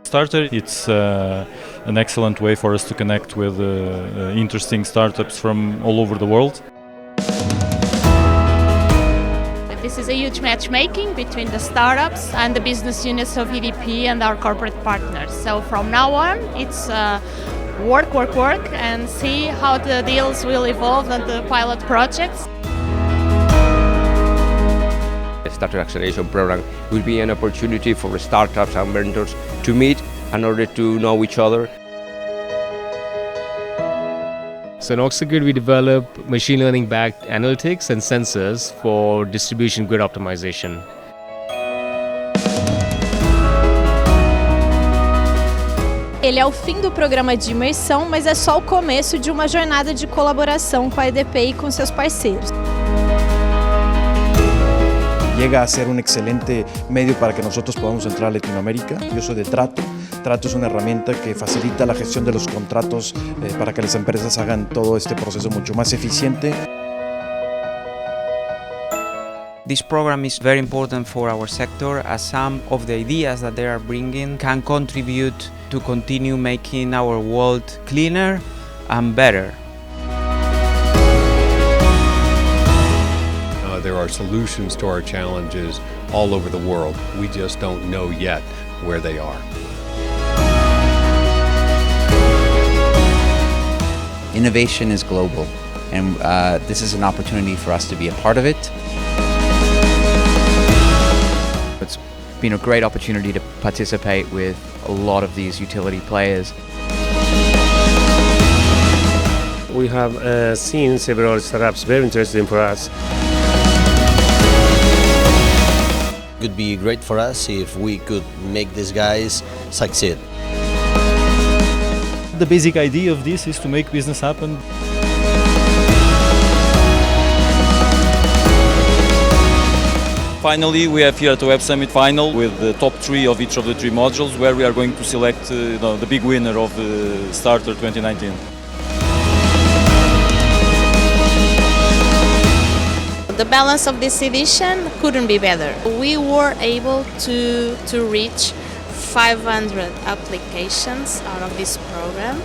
Starter, it's an excellent way for us to connect with interesting startups from all over the world. This is a huge matchmaking between the startups and the business units of EDP and our corporate partners. So from now on, it's work, and see how the deals will evolve and the pilot projects. The Starter Acceleration Program will be an opportunity for startups and vendors to meet in order to know each other. So in Oxford, we develop machine learning-backed analytics and sensors for distribution grid optimization. Ele é o fim do programa de imersão, mas é só o começo de uma jornada de colaboração com a EDP e com seus parceiros. Llega a ser un excelente medio para que nosotros podamos entrar a Latinoamérica. Yo soy de Trato. Trato es una herramienta que facilita la gestión de los contratos para que las empresas hagan todo este proceso mucho más eficiente. This program is very important for our sector, as some of the ideas that they are bringing can contribute to continue making our world cleaner and better. There are solutions to our challenges all over the world. We just don't know yet where they are. Innovation is global, and this is an opportunity for us to be a part of it. It's been a great opportunity to participate with a lot of these utility players. We have seen several startups very interesting for us. It would be great for us if we could make these guys succeed. The basic idea of this is to make business happen. Finally, we have here at the Web Summit final with the top 3 of each of the 3 modules, where we are going to select the big winner of the Starter 2019. The balance of this edition couldn't be better. We were able to reach 500 applications out of this program.